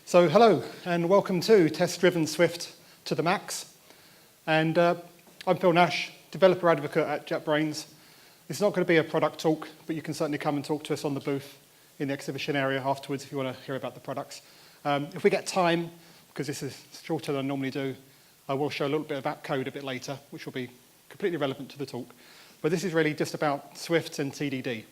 So hello and welcome to Test-Driven Swift to the Max. And I'm Phil Nash, developer advocate at JetBrains. It's not going to be a product talk, but you can certainly come and talk to us on the booth in the exhibition area afterwards if you want to hear about the products. If we get time, because this is shorter than I normally do, I will show a little bit about code a bit later, which will be completely relevant to the talk. But this is really just about Swift and TDD.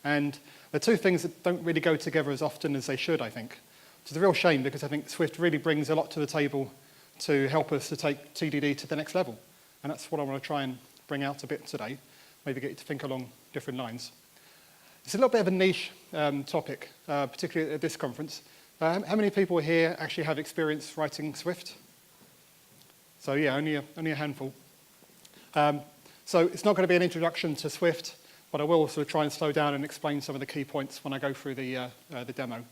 And they're two things that don't really go together as often as they should, I think. Which is a real shame because I think Swift really brings a lot to the table to help us to take TDD to the next level. And that's what I want to try and bring out a bit today, maybe get you to think along different lines. It's a little bit of a niche topic, particularly at this conference. How many people here actually have experience writing Swift? So yeah, only a handful. So it's not going to be an introduction to Swift, but I will also try and slow down and explain some of the key points when I go through the demo.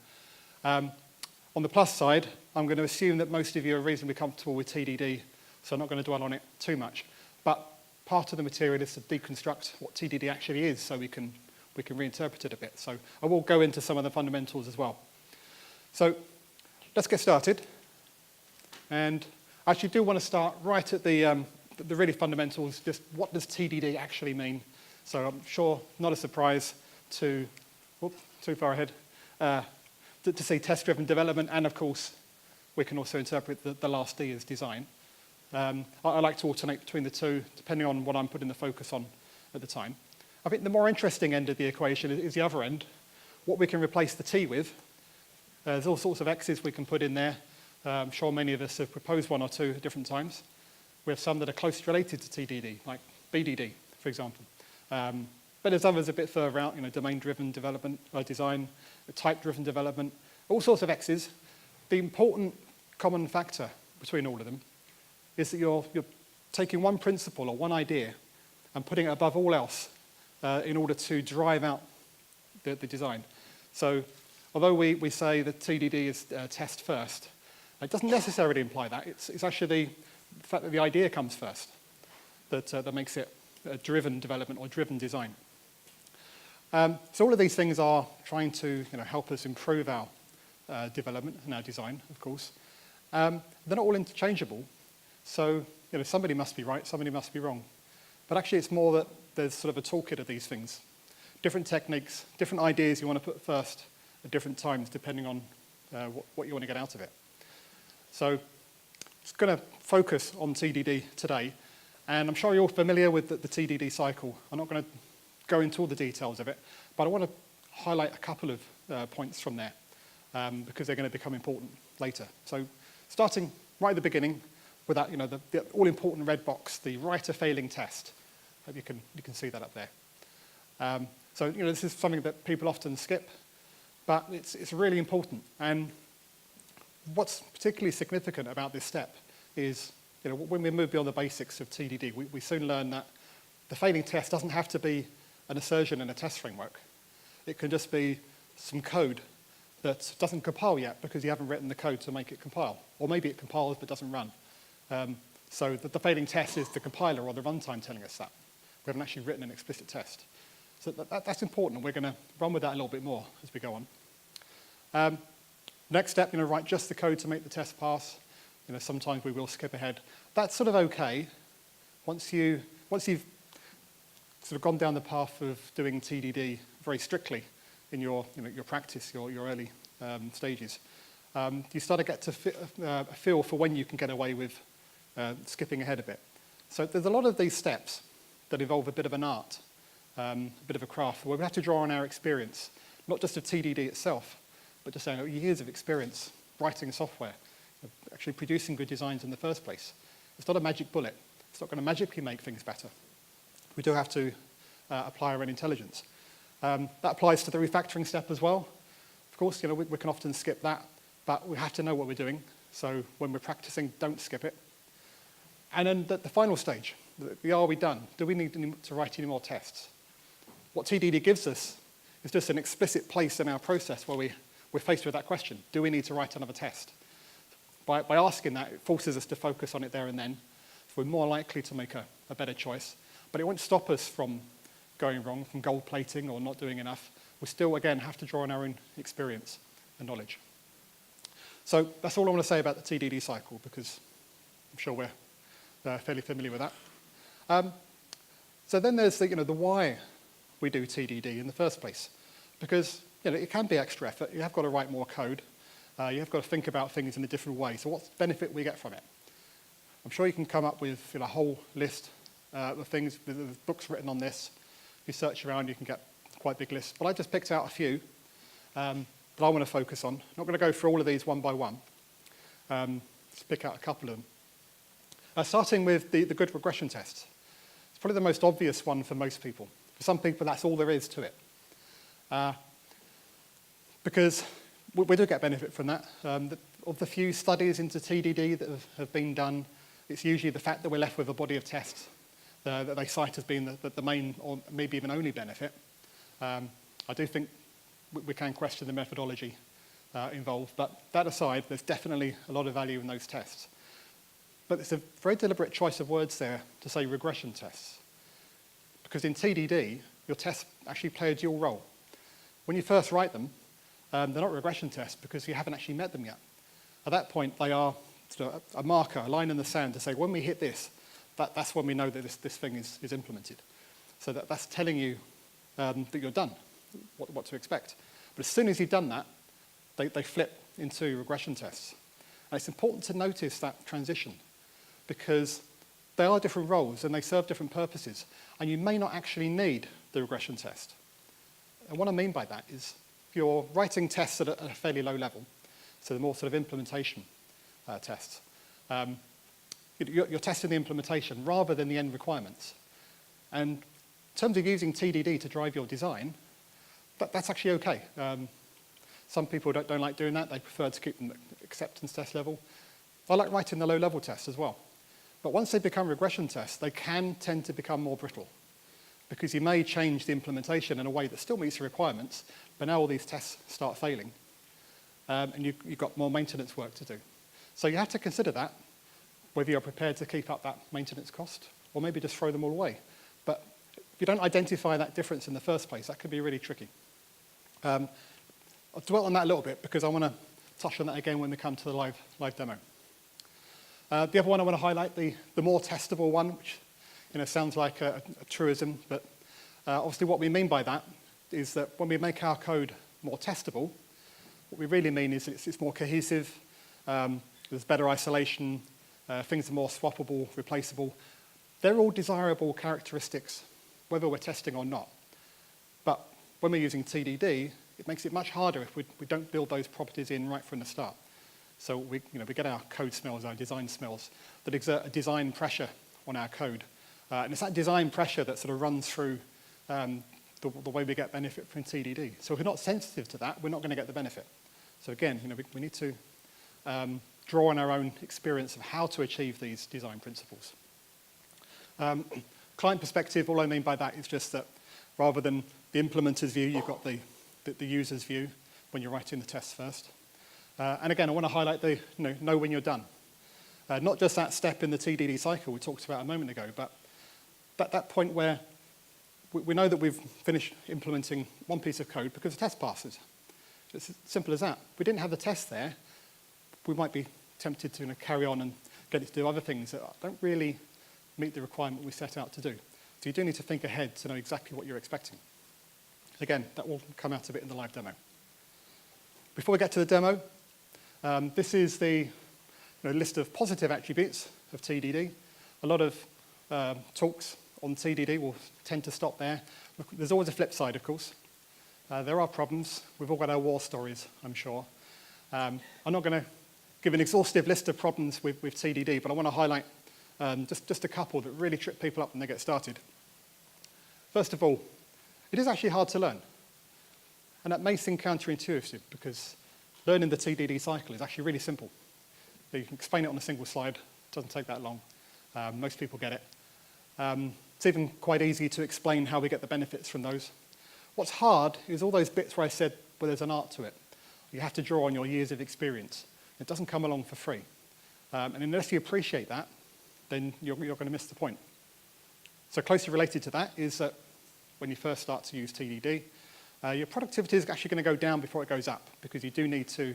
On the plus side, I'm going to assume that most of you are reasonably comfortable with TDD, so I'm not going to dwell on it too much. But part of the material is to deconstruct what TDD actually is so we can reinterpret it a bit. So I will go into some of the fundamentals as well. So let's get started. And I actually do want to start right at the really fundamentals, just what does TDD actually mean? So I'm sure not a surprise to, too far ahead, to see test-driven development, and of course, we can also interpret the last D as design. I like to alternate between the two, depending on what I'm putting the focus on at the time. I think the more interesting end of the equation is the other end, what we can replace the T with. There's all sorts of X's we can put in there. I'm sure many of us have proposed one or two at different times. We have some that are closely related to TDD, like BDD, for example. But there's others a bit further out, domain-driven development, design, type-driven development, all sorts of X's. The important common factor between all of them is that you're taking one principle or one idea and putting it above all else in order to drive out the design. So although we say that TDD is test first, it doesn't necessarily imply that. It's actually the fact that the idea comes first that makes it a driven development or driven design. So all of these things are trying to help us improve our development and our design, of course. They're not all interchangeable. So somebody must be right, somebody must be wrong. But actually it's more that there's sort of a toolkit of these things. Different techniques, different ideas you want to put first at different times depending on what you want to get out of it. So it's going to focus on TDD today. And I'm sure you're all familiar with the TDD cycle. I'm not going to go into all the details of it, but I want to highlight a couple of points from there because they're going to become important later. So starting right at the beginning with that, the all-important red box, the writer failing test. Hope you can see that up there. So this is something that people often skip, but it's really important. And what's particularly significant about this step is when we move beyond the basics of TDD, we soon learn that the failing test doesn't have to be an assertion in a test framework. It can just be some code that doesn't compile yet because you haven't written the code to make it compile. Or maybe it compiles but doesn't run. So the failing test is the compiler or the runtime telling us that. We haven't actually written an explicit test. So that's important. We're going to run with that a little bit more as we go on. Next step, write just the code to make the test pass. Sometimes we will skip ahead. That's sort of okay once you've sort of gone down the path of doing TDD very strictly in your practice, your early stages. You start to get a feel for when you can get away with skipping ahead a bit. So there's a lot of these steps that involve a bit of an art, a bit of a craft, where we have to draw on our experience, not just of TDD itself, but just years of experience writing software, actually producing good designs in the first place. It's not a magic bullet. It's not going to magically make things better. We do have to apply our own intelligence. That applies to the refactoring step as well. Of course, we can often skip that, but we have to know what we're doing. So when we're practicing, don't skip it. And then the final stage, are we done? Do we need to write any more tests? What TDD gives us is just an explicit place in our process where we're faced with that question. Do we need to write another test? By asking that, it forces us to focus on it there and then. So we're more likely to make a better choice. But it won't stop us from going wrong, from gold plating or not doing enough. We still, again, have to draw on our own experience and knowledge. So that's all I want to say about the TDD cycle, because I'm sure we're fairly familiar with that. So then there's the why we do TDD in the first place, because it can be extra effort. You have got to write more code. You have got to think about things in a different way. So what's the benefit we get from it? I'm sure you can come up with a whole list of things. There's books written on this. If you search around, you can get quite big lists. But I just picked out a few that I want to focus on. I'm not going to go through all of these one by one. Just pick out a couple of them. Starting with the good regression tests. It's probably the most obvious one for most people. For some people, that's all there is to it. Because we do get benefit from that. Of the few studies into TDD that have been done, it's usually the fact that we're left with a body of tests that they cite as being the main or maybe even only benefit. I do think we can question the methodology involved, but that aside, there's definitely a lot of value in those tests. But it's a very deliberate choice of words there to say regression tests. Because in TDD, your tests actually play a dual role. When you first write them, they're not regression tests because you haven't actually met them yet. At that point, they are sort of a marker, a line in the sand to say, when we hit this, that's when we know that this thing is implemented. So that's telling you that you're done, what to expect. But as soon as you've done that, they flip into regression tests. And it's important to notice that transition because they are different roles and they serve different purposes. And you may not actually need the regression test. And what I mean by that is if you're writing tests at a fairly low level, so the more sort of implementation tests, you're testing the implementation rather than the end requirements. And in terms of using TDD to drive your design, that's actually okay. Some people don't like doing that. They prefer to keep them at acceptance test level. I like writing the low-level tests as well. But once they become regression tests, they can tend to become more brittle because you may change the implementation in a way that still meets the requirements, but now all these tests start failing. And you've got more maintenance work to do. So you have to consider that, whether you're prepared to keep up that maintenance cost, or maybe just throw them all away. But if you don't identify that difference in the first place, that could be really tricky. I'll dwell on that a little bit because I want to touch on that again when we come to the live demo. The other one I want to highlight, the more testable one, which sounds like a truism, but obviously what we mean by that is that when we make our code more testable, what we really mean is it's more cohesive, there's better isolation, things are more swappable, replaceable. They're all desirable characteristics, whether we're testing or not. But when we're using TDD, it makes it much harder if we don't build those properties in right from the start. So we get our code smells, our design smells, that exert a design pressure on our code. And it's that design pressure that sort of runs through the way we get benefit from TDD. So if we're not sensitive to that, we're not going to get the benefit. So again, we need to draw on our own experience of how to achieve these design principles. Client perspective, all I mean by that is just that rather than the implementer's view, you've got the user's view when you're writing the tests first. And again, I want to highlight the know when you're done. Not just that step in the TDD cycle we talked about a moment ago, but that point where we know that we've finished implementing one piece of code because the test passes. It's as simple as that. If we didn't have the test there, we might be tempted to carry on and get it to do other things that don't really meet the requirement we set out to do. So you do need to think ahead to know exactly what you're expecting. Again, that will come out a bit in the live demo. Before we get to the demo, this is the list of positive attributes of TDD. A lot of talks on TDD will tend to stop there. Look, there's always a flip side, of course. There are problems. We've all got our war stories, I'm sure. I'm not going to give an exhaustive list of problems with TDD, but I want to highlight just a couple that really trip people up when they get started. First of all, it is actually hard to learn. And that may seem counterintuitive because learning the TDD cycle is actually really simple. You can explain it on a single slide. It doesn't take that long. Most people get it. It's even quite easy to explain how we get the benefits from those. What's hard is all those bits where I said, well, there's an art to it. You have to draw on your years of experience. It doesn't come along for free. And unless you appreciate that, then you're going to miss the point. So closely related to that is that when you first start to use TDD, your productivity is actually going to go down before it goes up because you do need to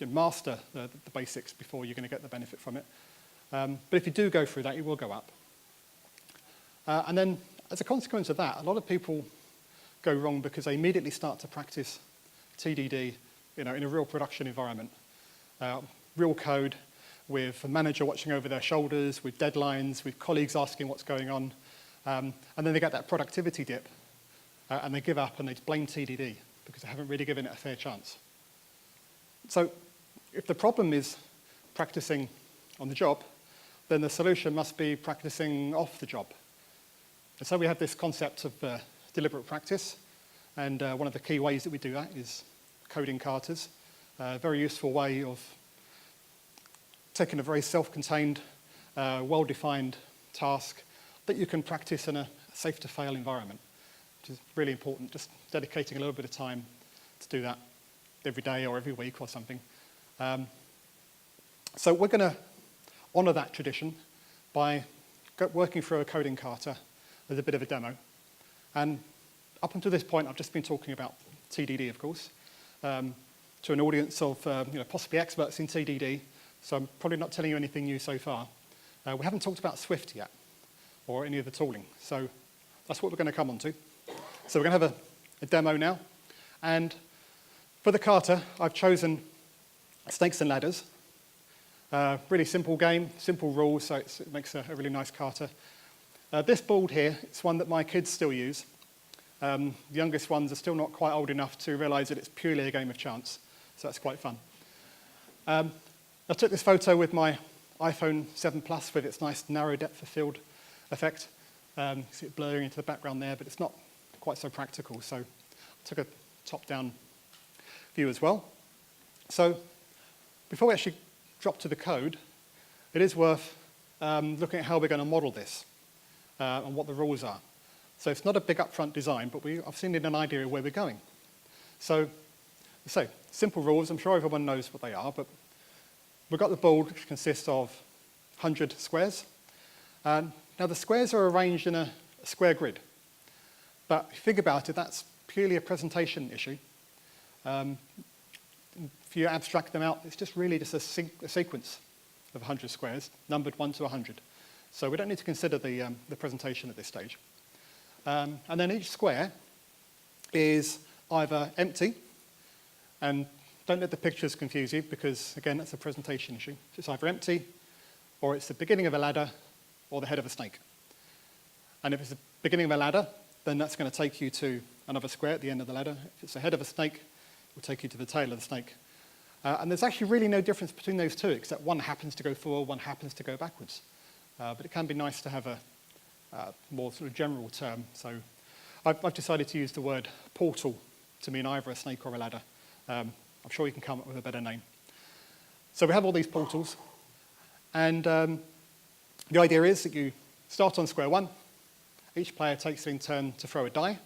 master the basics before you're going to get the benefit from it. But if you do go through that, you will go up. And then, as a consequence of that, a lot of people go wrong because they immediately start to practice TDD, in a real production environment. Real code, with a manager watching over their shoulders, with deadlines, with colleagues asking what's going on. And then they get that productivity dip, and they give up and they blame TDD because they haven't really given it a fair chance. So if the problem is practicing on the job, then the solution must be practicing off the job. And so we have this concept of deliberate practice, and one of the key ways that we do that is coding katas, a very useful way of taking a very self-contained, well-defined task that you can practice in a safe-to-fail environment, which is really important, just dedicating a little bit of time to do that every day or every week or something. So we're going to honour that tradition by working through a coding kata as a bit of a demo. And up until this point, I've just been talking about TDD, of course, to an audience of possibly experts in TDD, so I'm probably not telling you anything new so far. We haven't talked about Swift yet, or any of the tooling, so that's what we're going to come on to. So we're going to have a demo now, and for the kata, I've chosen snakes and ladders. Really simple game, simple rules, so it makes a really nice kata. This board here, it's one that my kids still use. The youngest ones are still not quite old enough to realise that it's purely a game of chance, so that's quite fun. I took this photo with my iPhone 7 Plus with its nice narrow depth of field effect. You see it blurring into the background there, but it's not quite so practical, so I took a top-down view as well. So before we actually drop to the code, it is worth looking at how we're going to model this and what the rules are. So it's not a big upfront design, but I've seen an idea of where we're going. So simple rules, I'm sure everyone knows what they are, but we've got the board, which consists of 100 squares. Now the squares are arranged in a square grid, but if you think about it, that's purely a presentation issue. If you abstract them out, it's just really just a sequence of 100 squares, numbered 1 to 100. So we don't need to consider the presentation at this stage. And then each square is either empty, and don't let the pictures confuse you because, again, that's a presentation issue. So it's either empty, or it's the beginning of a ladder, or the head of a snake. And if it's the beginning of a ladder, then that's going to take you to another square at the end of the ladder. If it's the head of a snake, it will take you to the tail of the snake. And there's actually really no difference between those two, except one happens to go forward, one happens to go backwards. But it can be nice to have a more sort of general term. So I've decided to use the word portal to mean either a snake or a ladder. I'm sure you can come up with a better name. So we have all these portals, and the idea is that you start on square one. Each player takes it in turn to throw a die.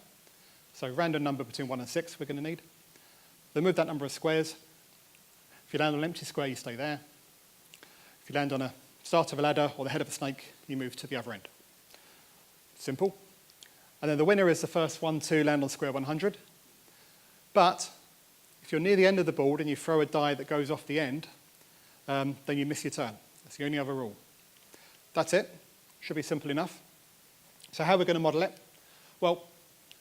So random number between 1 and 6 we're going to need. They move that number of squares. If you land on an empty square, you stay there. If you land on a start of a ladder or the head of a snake, you move to the other end. Simple. And then the winner is the first one to land on square 100. But if you're near the end of the board and you throw a die that goes off the end, then you miss your turn. That's the only other rule. That's it. Should be simple enough. So how are we going to model it? Well,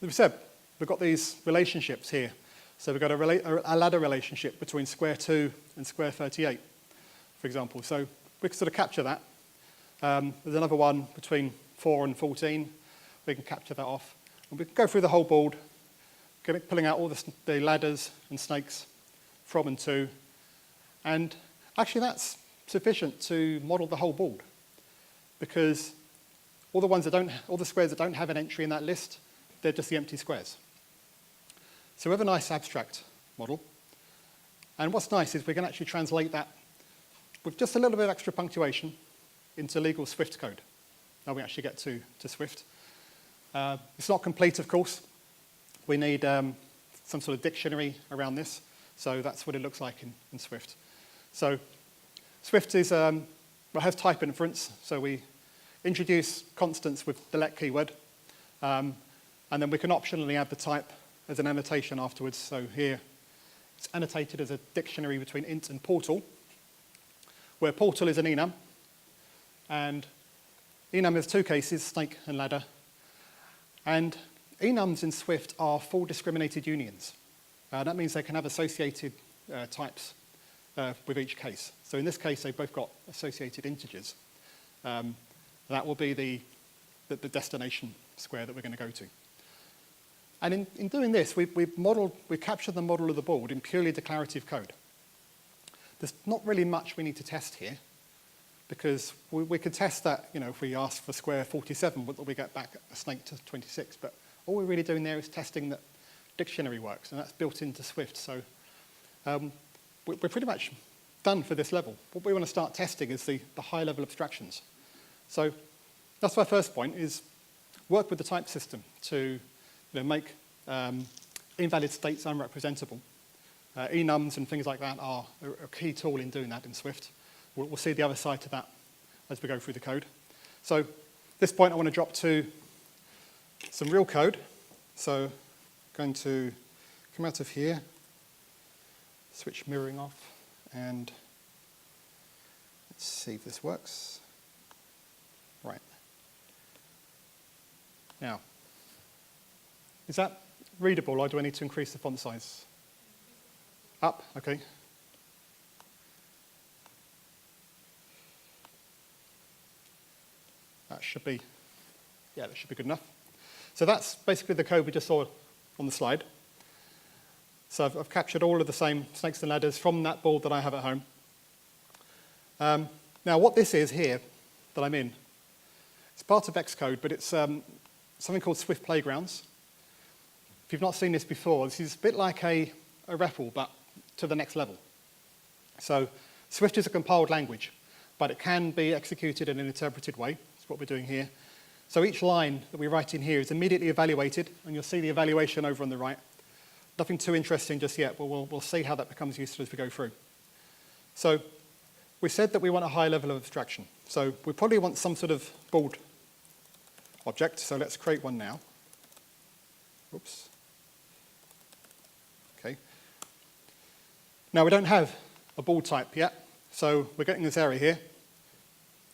as we said, we've got these relationships here. So we've got a ladder relationship between square 2 and square 38, for example. So we can sort of capture that. There's another one between 4 and 14. We can capture that off. And we can go through the whole board, pulling out all the ladders and snakes from and to. And actually that's sufficient to model the whole board, because all the squares that don't have an entry in that list, they're just the empty squares. So we have a nice abstract model. And what's nice is we can actually translate that with just a little bit of extra punctuation into legal Swift code. Now we actually get to Swift. It's not complete, of course. We need some sort of dictionary around this. So that's what it looks like in Swift. So Swift has type inference. So we introduce constants with the let keyword. And then we can optionally add the type as an annotation afterwards. So here It's annotated as a dictionary between int and portal, where portal is an enum, and enum has two cases, snake and ladder. And enums in Swift are full discriminated unions. That means they can have associated types with each case. So in this case, they've both got associated integers. That will be the destination square that we're going to go to. And in doing this, we've captured the model of the board in purely declarative code. There's not really much we need to test here, because we could test that, if we ask for square 47, will we get back a snake to 26? But all we're really doing there is testing that dictionary works, and that's built into Swift. So we're pretty much done for this level. What we want to start testing is the high-level abstractions. So that's my first point, is work with the type system to make invalid states unrepresentable. Enums and things like that are a key tool in doing that in Swift. We'll see the other side to that as we go through the code. So at this point, I want to drop to some real code. So I'm going to come out of here, switch mirroring off, and let's see if this works. Right. Now, is that readable, or do I need to increase the font size? Up, okay. That should be good enough. So that's basically the code we just saw on the slide. So I've captured all of the same snakes and ladders from that board that I have at home. Now what this is here that I'm in, it's part of Xcode, but it's something called Swift Playgrounds. If you've not seen this before, this is a bit like a REPL, but to the next level. So Swift is a compiled language, but it can be executed in an interpreted way. That's what we're doing here. So each line that we write in here is immediately evaluated, and you'll see the evaluation over on the right. Nothing too interesting just yet, but we'll see how that becomes useful as we go through. So we said that we want a high level of abstraction. So we probably want some sort of board object. So let's create one now. Oops. Okay. Now we don't have a board type yet, so we're getting this error here.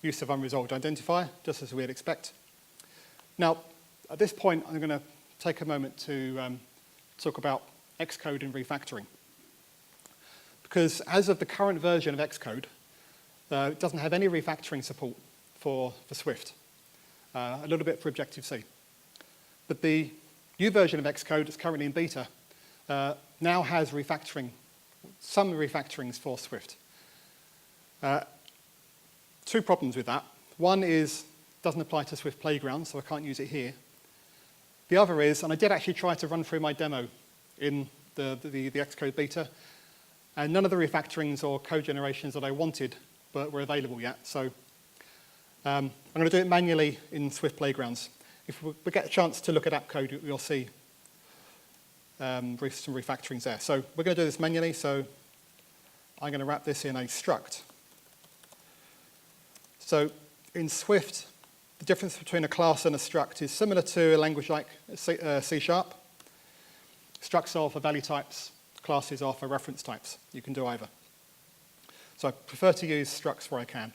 Use of unresolved identifier, just as we'd expect. Now, at this point, I'm going to take a moment to talk about Xcode and refactoring. Because as of the current version of Xcode, it doesn't have any refactoring support for Swift. A little bit for Objective-C. But the new version of Xcode that's currently in beta now has refactoring, some refactorings for Swift. Two problems with that. One is it doesn't apply to Swift Playground, so I can't use it here. The other is, and I did actually try to run through my demo in the Xcode beta, and none of the refactorings or code generations that I wanted were available yet. So I'm going to do it manually in Swift Playgrounds. If we get a chance to look at app code, you'll see some refactorings there. So we're going to do this manually, so I'm going to wrap this in a struct. So in Swift, the difference between a class and a struct is similar to a language like C#. Structs are for value types, classes are for reference types. You can do either. So I prefer to use structs where I can.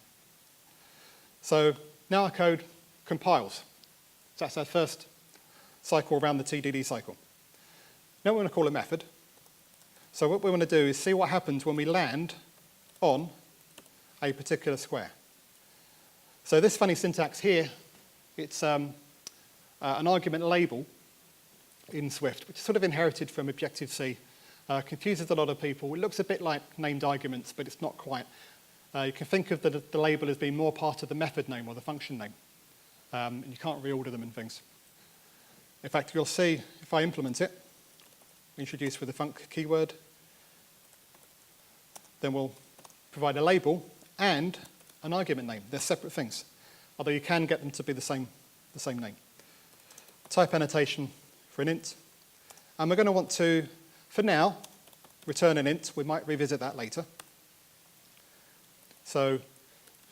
So now our code compiles. So that's our first cycle around the TDD cycle. Now we're going to call a method. So what we want to do is see what happens when we land on a particular square. So this funny syntax here, it's an argument label in Swift, which is sort of inherited from Objective-C. Confuses a lot of people. It looks a bit like named arguments, but it's not quite. You can think of the label as being more part of the method name or the function name. And you can't reorder them and things. In fact, you'll see if I implement it, introduce with the func keyword, then we'll provide a label and an argument name. They're separate things, although you can get them to be the same name. Type annotation for an int. And we're going to want to, for now, return an int. We might revisit that later. So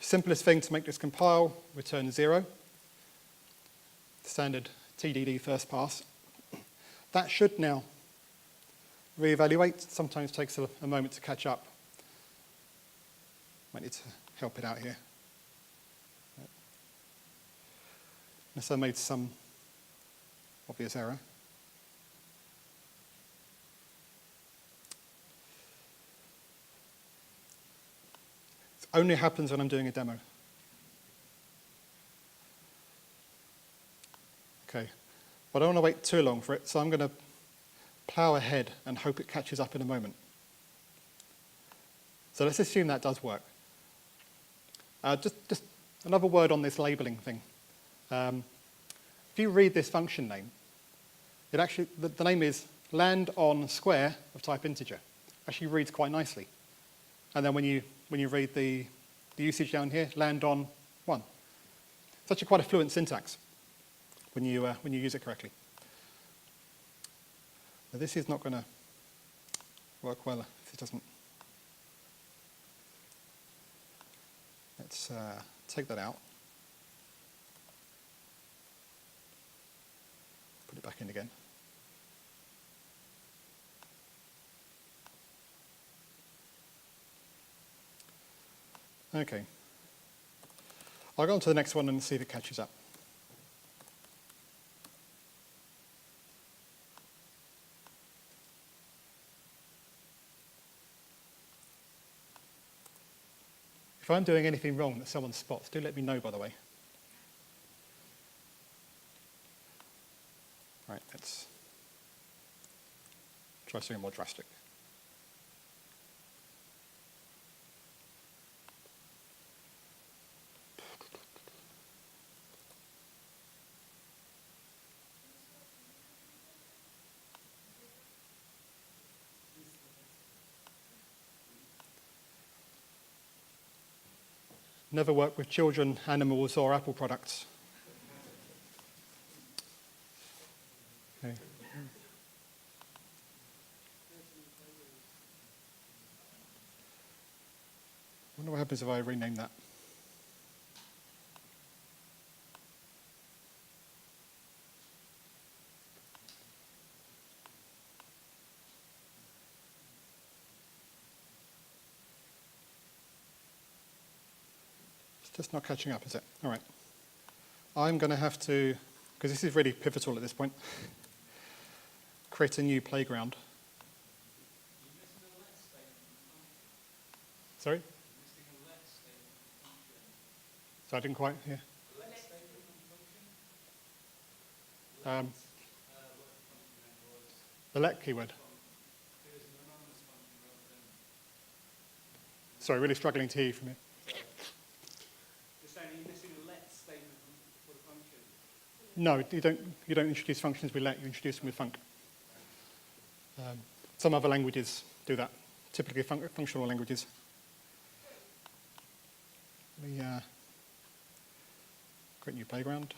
simplest thing to make this compile, return 0. Standard TDD first pass. That should now reevaluate. Sometimes takes a moment to catch up. Might need to help it out here. Unless I made some obvious error. It only happens when I'm doing a demo. Okay, but I don't want to wait too long for it, so I'm going to plow ahead and hope it catches up in a moment. So let's assume that does work. Just another word on this labeling thing. If you read this function name, it actually, the name is land on square of type integer. Actually reads quite nicely. And then when you read the usage down here, land on 1. It's actually quite a fluent syntax when you use it correctly. Now this is not going to work well if it doesn't. Let's take that out. Put it back in again. Okay. I'll go on to the next one and see if it catches up. If I'm doing anything wrong that someone spots, do let me know, by the way. Right, let's try something more drastic. Never work with children, animals, or Apple products. Okay. I wonder what happens if I rename that. Just not catching up, is it? All right. I'm going to have to, because this is really pivotal at this point, create a new playground. Sorry? So I didn't quite hear. The let keyword. Sorry, really struggling to hear you from here. No, you don't introduce functions with let, you introduce them with func. Some other languages do that, typically functional languages. Let me create a new playground.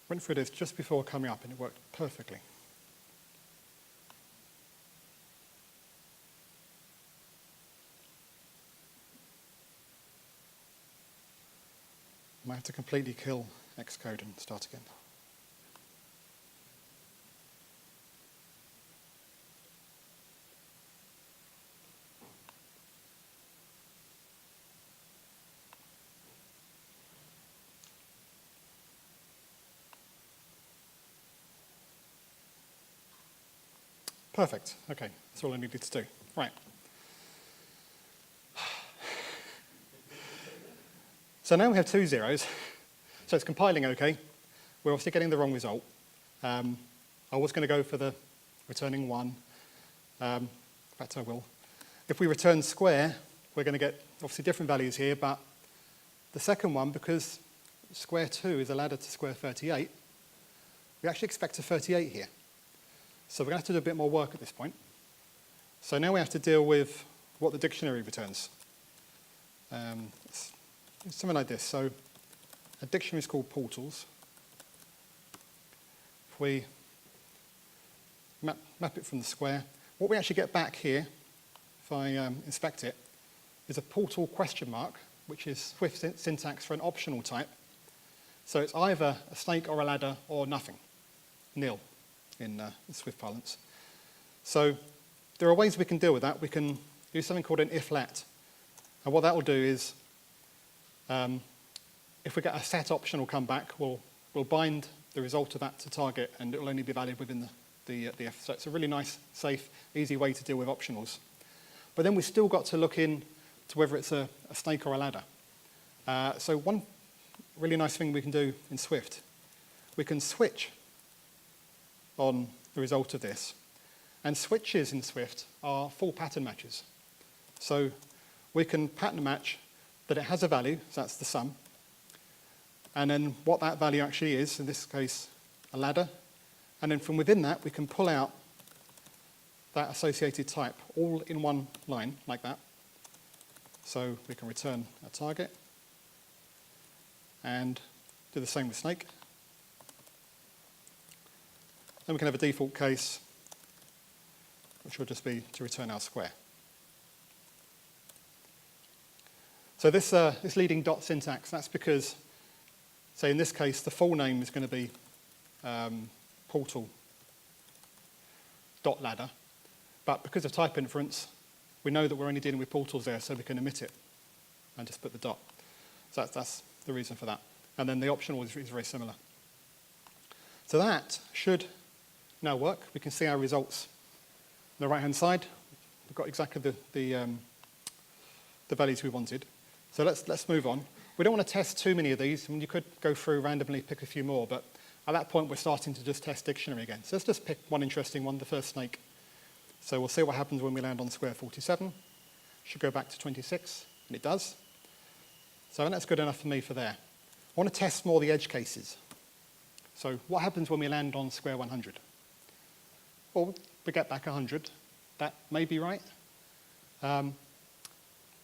Went through this just before coming up and it worked perfectly. I might have to completely kill Xcode and start again. Perfect. Okay, that's all I needed to do. Right. So now we have 2 zeros. So it's compiling okay. We're obviously getting the wrong result. I was going to go for the returning 1. In fact, I will. If we return square, we're going to get obviously different values here, but the second one, because square 2 is a ladder to square 38, we actually expect a 38 here. So we're going to have to do a bit more work at this point. So now we have to deal with what the dictionary returns. It's something like this. So a dictionary is called portals. If we map it from the square, what we actually get back here, if I inspect it, is a portal question mark, which is Swift syntax for an optional type. So it's either a snake or a ladder or nothing, nil in Swift parlance. So there are ways we can deal with that. We can do something called an if-let. And what that will do is, if we get a set optional come back, we'll bind the result of that to target, and it will only be valid within the if. So it's a really nice, safe, easy way to deal with optionals. But then we've still got to look in to whether it's a snake or a ladder. So one really nice thing we can do in Swift, we can switch on the result of this. And switches in Swift are full pattern matches. So we can pattern match that it has a value, so that's the sum, and then what that value actually is, in this case, a ladder, and then from within that, we can pull out that associated type all in one line, like that. So we can return a target, and do the same with snake. Then we can have a default case, which will just be to return our square. So this leading dot syntax, that's because, say in this case, the full name is going to be portal dot ladder, but because of type inference, we know that we're only dealing with portals there, so we can omit it and just put the dot. So that's the reason for that. And then the optional is very similar. So that should now work. We can see our results on the right-hand side. We've got exactly the values we wanted. So let's move on. We don't want to test too many of these. I mean, you could go through randomly, pick a few more, but at that point, we're starting to just test dictionary again. So let's just pick one interesting one, the first snake. So we'll see what happens when we land on square 47. Should go back to 26, and it does. So that's good enough for me for there. I want to test more the edge cases. So what happens when we land on square 100? Well, we get back 100. That may be right.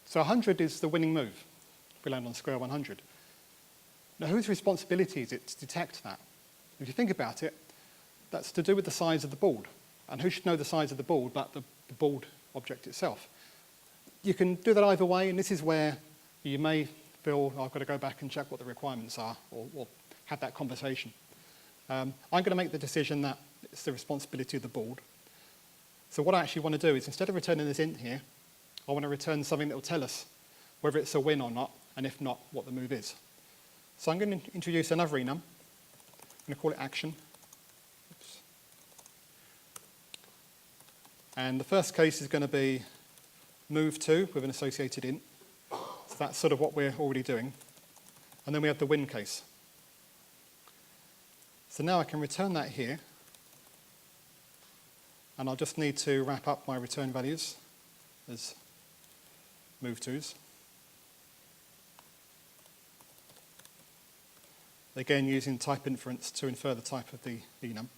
So 100 is the winning move if we land on square 100. Now, whose responsibility is it to detect that? If you think about it, that's to do with the size of the board. And who should know the size of the board but the board object itself? You can do that either way, and this is where you may feel, I've got to go back and check what the requirements are, or have that conversation. I'm going to make the decision that it's the responsibility of the board. So what I actually want to do is, instead of returning this int here, I want to return something that will tell us whether it's a win or not, and if not, what the move is. So I'm going to introduce another enum. I'm going to call it action. Oops. And the first case is going to be move to with an associated int. So that's sort of what we're already doing. And then we have the win case. So now I can return that here. And I'll just need to wrap up my return values as move tos. Again, using type inference to infer the type of the enum.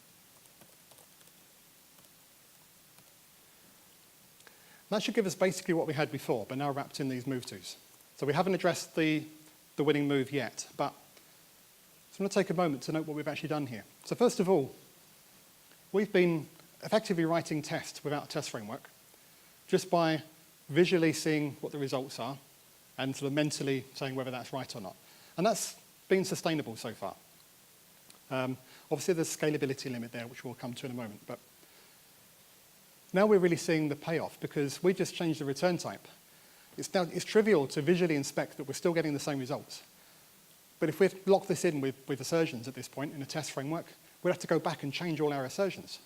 That should give us basically what we had before, but now wrapped in these move tos. So we haven't addressed the winning move yet, but I'm going to take a moment to note what we've actually done here. So first of all, we've been effectively writing tests without a test framework, just by visually seeing what the results are and sort of mentally saying whether that's right or not. And that's been sustainable so far. Obviously, there's a scalability limit there, which we'll come to in a moment. But now we're really seeing the payoff, because we just changed the return type. It's trivial to visually inspect that we're still getting the same results. But if we lock this in with assertions at this point in a test framework, we'd have to go back and change all our assertions.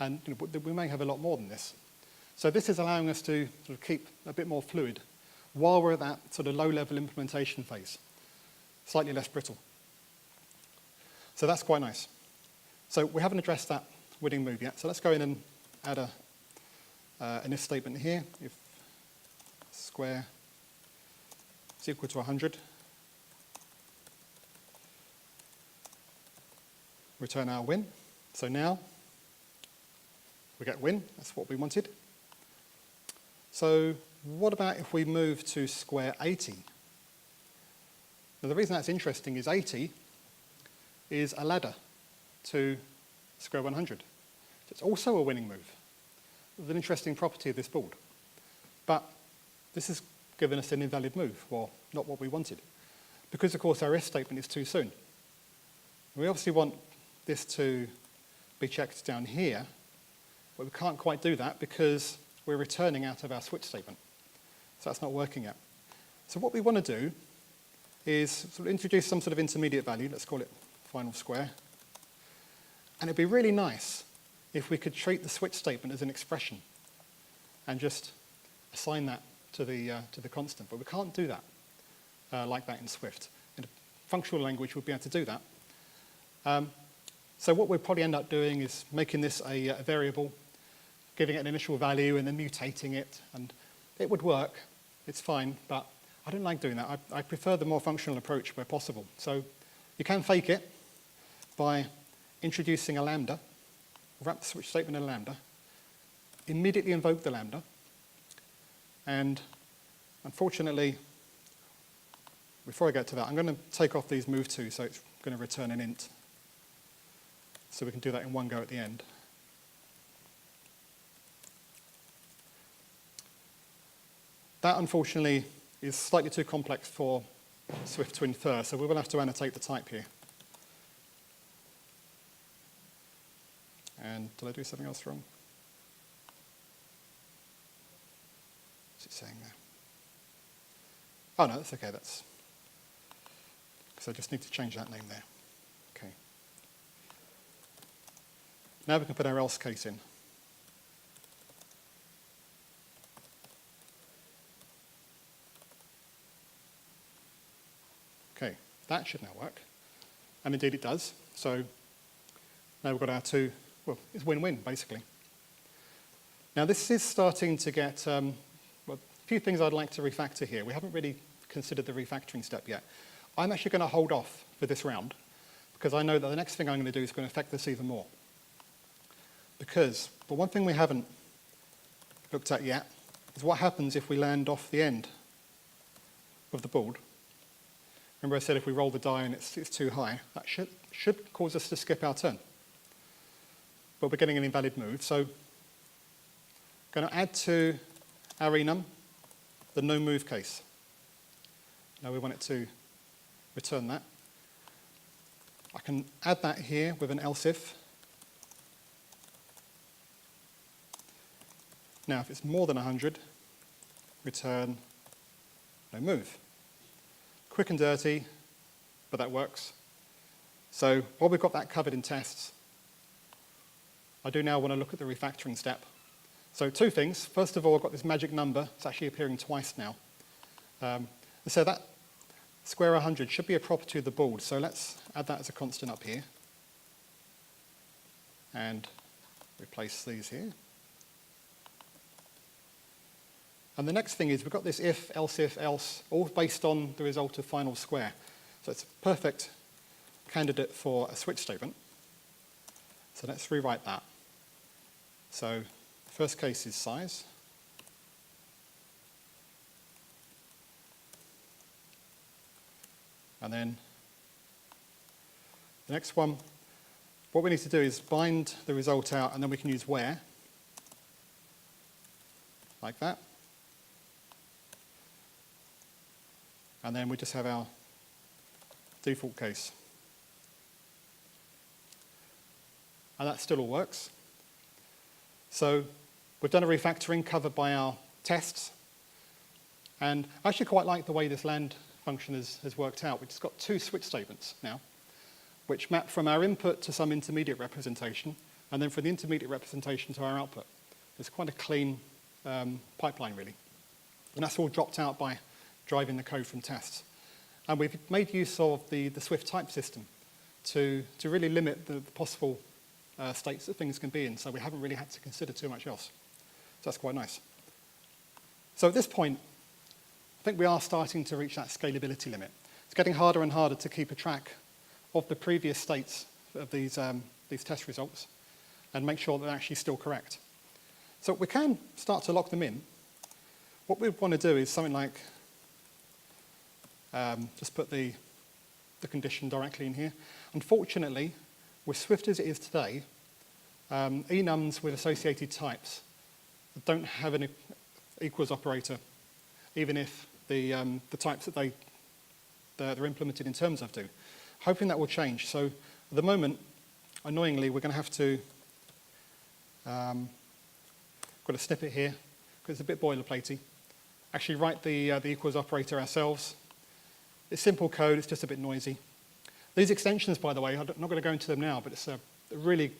And we may have a lot more than this. So this is allowing us to sort of keep a bit more fluid while we're at that sort of low-level implementation phase, slightly less brittle. So that's quite nice. So we haven't addressed that winning move yet. So let's go in and add an if statement here. If square is equal to 100, return our win. So now we get win. That's what we wanted. So what about if we move to square 80? Now the reason that's interesting is 80 is a ladder to square 100. It's also a winning move. It's an interesting property of this board. But this has given us an invalid move, or not what we wanted. Because, of course, our if statement is too soon. We obviously want this to be checked down here, but we can't quite do that because we're returning out of our switch statement. So that's not working yet. So what we want to do is sort of introduce some sort of intermediate value, let's call it final square. And it'd be really nice if we could treat the switch statement as an expression and just assign that to the constant. But we can't do that like that in Swift. In a functional language, we'll be able to do that. So what we'll probably end up doing is making this a variable, giving it an initial value and then mutating it. And it would work. It's fine, but I don't like doing that. I prefer the more functional approach where possible. So you can fake it by introducing a lambda, wrap the switch statement in a lambda, immediately invoke the lambda, and unfortunately, before I get to that, I'm going to take off these move to, so it's going to return an int. So we can do that in one go at the end. That, unfortunately, is slightly too complex for Swift to infer, so we will have to annotate the type here. And did I do something else wrong? What's it saying there? Oh, no, that's okay. That's because I just need to change that name there. Okay. Now we can put our else case in. Okay, that should now work. And indeed it does. So now we've got our two, well, it's win-win, basically. Now this is starting to get, well, a few things I'd like to refactor here. We haven't really considered the refactoring step yet. I'm actually going to hold off for this round because I know that the next thing I'm going to do is going to affect this even more. Because the one thing we haven't looked at yet is what happens if we land off the end of the board. Remember I said if we roll the die and it's too high, that should cause us to skip our turn. But we're getting an invalid move, so I'm going to add to our enum the no move case. Now we want it to return that. I can add that here with an else if. Now if it's more than 100, return no move. Quick and dirty, but that works. So while we've got that covered in tests, I do now want to look at the refactoring step. So two things. First of all, I've got this magic number. It's actually appearing twice now. So that square 100 should be a property of the board. So let's add that as a constant up here. And replace these here. And the next thing is we've got this if, else, all based on the result of final square. So it's a perfect candidate for a switch statement. So let's rewrite that. So the first case is size. And then the next one, what we need to do is bind the result out, and then we can use where, like that. And then we just have our default case. And that still all works. So we've done a refactoring covered by our tests. And I actually quite like the way this land function has worked out. We've just got two switch statements now, which map from our input to some intermediate representation, and then from the intermediate representation to our output. It's quite a clean pipeline, really. And that's all dropped out by driving the code from tests. And we've made use of the Swift type system to really limit the possible states that things can be in, so we haven't really had to consider too much else. So that's quite nice. So at this point, I think we are starting to reach that scalability limit. It's getting harder and harder to keep a track of the previous states of these test results and make sure that they're actually still correct. So we can start to lock them in. What we want to do is something like just put the the condition directly in here. Unfortunately, with Swift as it is today, enums with associated types don't have an equals operator, even if the types that they're implemented in terms of do. Hoping that will change. So at the moment, annoyingly, we're going to have to, got a snippet here, because it's a bit boilerplatey, actually write the equals operator ourselves. It's simple code, it's just a bit noisy. These extensions, by the way, I'm not going to go into them now, but it's a really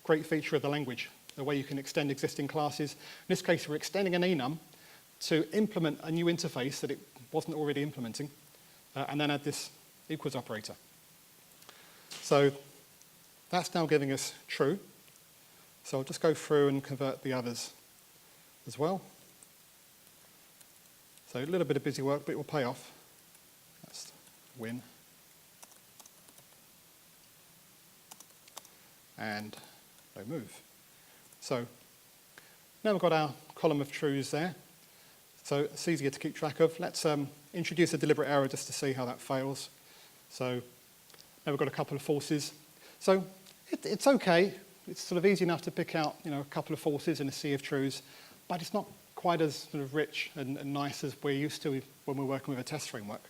great feature of the language, the way you can extend existing classes. In this case, we're extending an enum to implement a new interface that it wasn't already implementing, and then add this equals operator. So that's now giving us true. So I'll just go through and convert the others as well. So a little bit of busy work, but it will pay off. That's win. And no move. So now we've got our column of trues there. So it's easier to keep track of. Let's introduce a deliberate error just to see how that fails. So now we've got a couple of falses. So it's okay. It's sort of easy enough to pick out, a couple of falses in a sea of trues, but it's not quite as sort of rich and nice as we're used to when we're working with a test framework.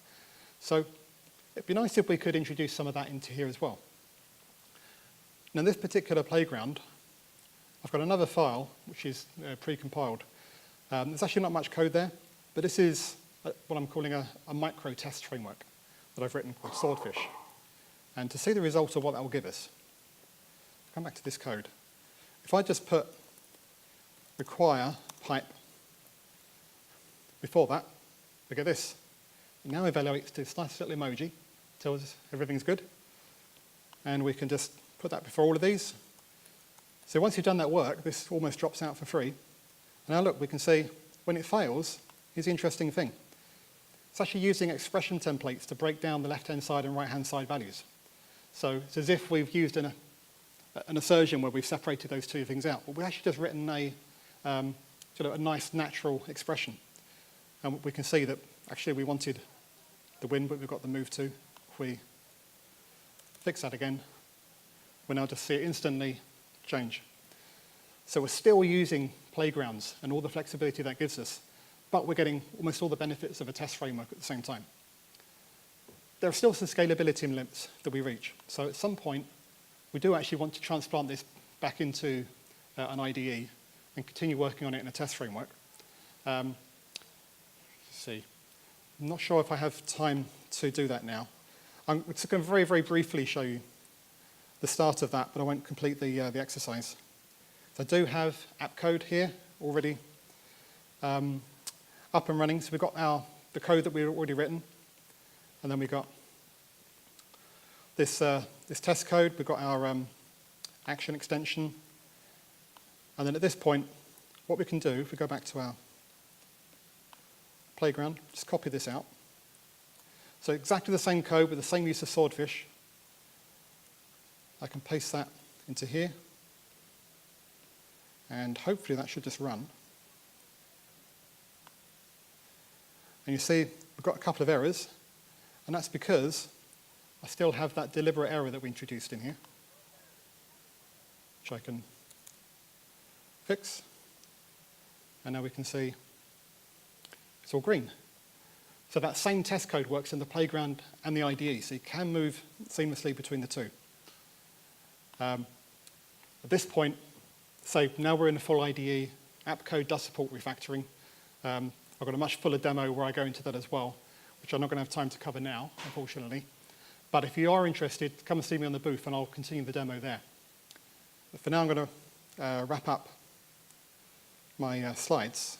So it'd be nice if we could introduce some of that into here as well. Now, in this particular playground, I've got another file which is pre-compiled. There's actually not much code there, but this is what I'm calling a micro test framework that I've written called Swordfish. And to see the result of what that will give us, come back to this code. If I just put require pipe before that, we get this. It now evaluates this nice little emoji, tells us everything's good. And we can just put that before all of these. So once you've done that work, this almost drops out for free. And now look, we can see when it fails, here's the interesting thing. It's actually using expression templates to break down the left-hand side and right-hand side values. So it's as if we've used an assertion where we've separated those two things out. But we've actually just written a nice natural expression. And we can see that actually we wanted the win, but we've got the move to. If we fix that again, we'll now just see it instantly change. So we're still using playgrounds and all the flexibility that gives us, but we're getting almost all the benefits of a test framework at the same time. There are still some scalability limits that we reach. So at some point, we do actually want to transplant this back into an IDE and continue working on it in a test framework. Let's see. I'm not sure if I have time to do that now. I'm just going to very, very briefly show you the start of that, but I won't complete the exercise. So I do have app code here already up and running. So we've got the code that we've already written, and then we've got this test code. We've got our action extension, and then at this point, what we can do, if we go back to our playground, just copy this out. So exactly the same code with the same use of Swordfish. I can paste that into here, and hopefully that should just run. And you see we've got a couple of errors, and that's because I still have that deliberate error that we introduced in here, which I can fix. And now we can see it's all green. So that same test code works in the playground and the IDE, so you can move seamlessly between the two. At this point, so now we're in the full IDE, app code does support refactoring. I've got a much fuller demo where I go into that as well, which I'm not going to have time to cover now, unfortunately. But if you are interested, come and see me on the booth and I'll continue the demo there. But for now, I'm going to wrap up my slides.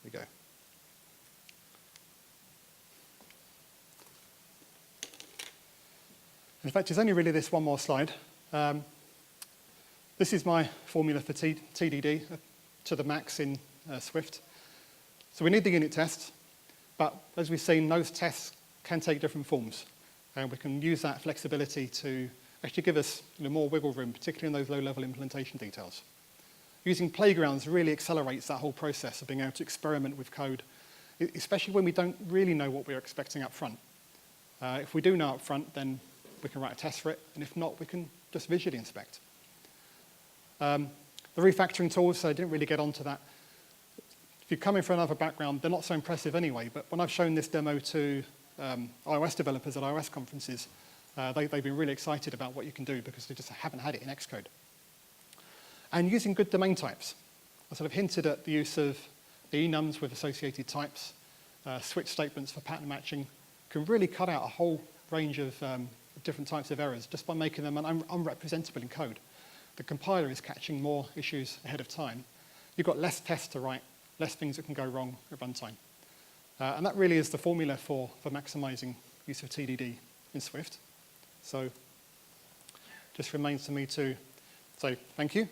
Here we go. In fact, it's only really this one more slide. This is my formula for TDD to the max in Swift. So we need the unit tests, but as we've seen, those tests can take different forms. And we can use that flexibility to actually give us more wiggle room, particularly in those low-level implementation details. using playgrounds really accelerates that whole process of being able to experiment with code, especially when we don't really know what we're expecting up front. If we do know up front, then we can write a test for it, and if not, we can just visually inspect. The refactoring tools, so I didn't really get onto that. If you're coming from another background, they're not so impressive anyway, but when I've shown this demo to iOS developers at iOS conferences, they've been really excited about what you can do because they just haven't had it in Xcode. And using good domain types. I sort of hinted at the use of the enums with associated types, switch statements for pattern matching, can really cut out a whole range of different types of errors just by making them unrepresentable in code. The compiler is catching more issues ahead of time. You've got less tests to write, less things that can go wrong at runtime. And that really is the formula for maximizing use of TDD in Swift. So just remains for me to say thank you.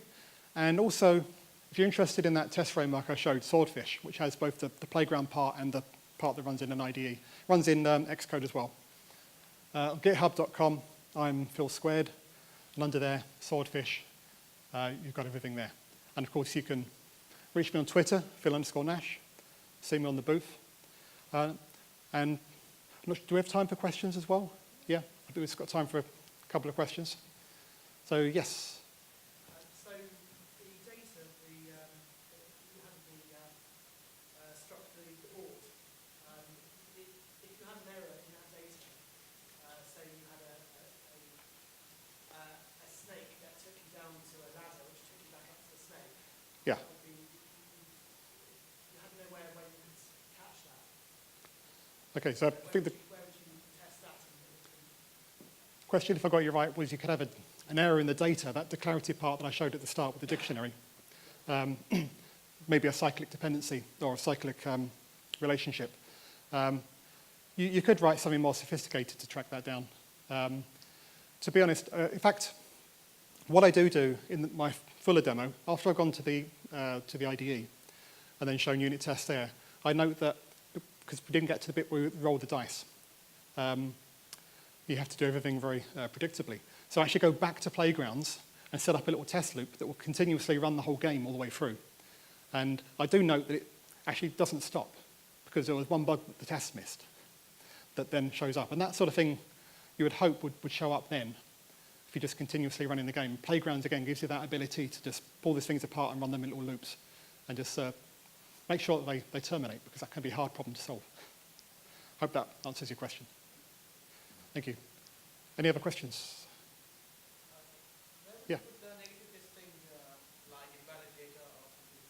And also, if you're interested in that test framework I showed, Swordfish, which has both the playground part and the part that runs in an IDE, runs in Xcode as well. GitHub.com, I'm Phil Squared, and under there, Swordfish, you've got everything there. And of course, you can reach me on Twitter, Phil_Nash, see me on the booth. And do we have time for questions as well? Yeah, I think we've got time for a couple of questions. So, yes. So, the data, you have the structure, the board. If you had an error in that data, say you had a snake that took you down to a ladder, which took you back up to the snake. Yeah. You had nowhere where you could catch that. Okay, so I think the Where would you test that? question, if I got you right, was you could have an error in the data, that declarative part that I showed at the start with the dictionary. Maybe a cyclic dependency or a cyclic relationship. You could write something more sophisticated to track that down. To be honest, in fact, what I do in my fuller demo, after I've gone to the IDE and then shown unit tests there, I note that because we didn't get to the bit where we rolled the dice, you have to do everything very predictably. So I actually go back to Playgrounds and set up a little test loop that will continuously run the whole game all the way through. And I do note that it actually doesn't stop because there was one bug that the test missed that then shows up. And that sort of thing you would hope would show up then if you're just continuously running the game. Playgrounds, again, gives you that ability to just pull these things apart and run them in little loops and just make sure that they terminate, because that can be a hard problem to solve. Hope that answers your question. Thank you. Any other questions? Yeah. Put the negative testing, like invalid data or something.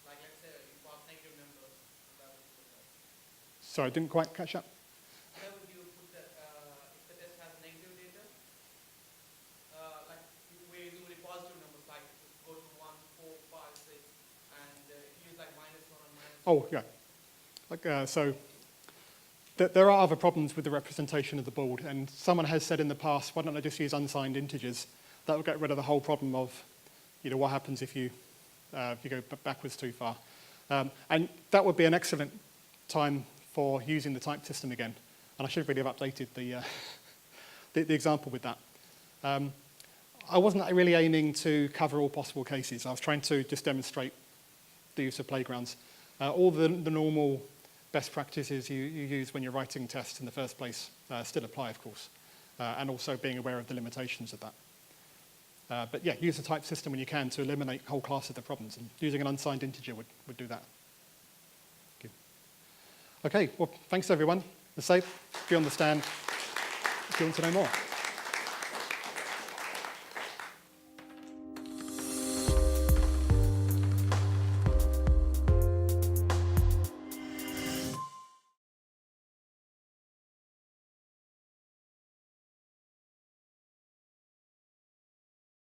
Like, let's say you pass negative numbers. Sorry, I didn't quite catch that. Where would you put the, if the test has negative data? Like, we're usually positive numbers, like go to 1, 4, 5, 6, and use like -1 and -2. Oh, yeah. Like, so there are other problems with the representation of the board, and someone has said in the past, why don't I just use unsigned integers? That will get rid of the whole problem of, what happens if you go backwards too far. And that would be an excellent time for using the type system again. And I should really have updated the example with that. I wasn't really aiming to cover all possible cases. I was trying to just demonstrate the use of playgrounds. All the normal best practices you use when you're writing tests in the first place still apply, of course, and also being aware of the limitations of that. But yeah, use the type system when you can to eliminate whole classes of the problems, and using an unsigned integer would do that. Thank you. Okay, well, thanks everyone. Be safe, be on the stand if you want to know more.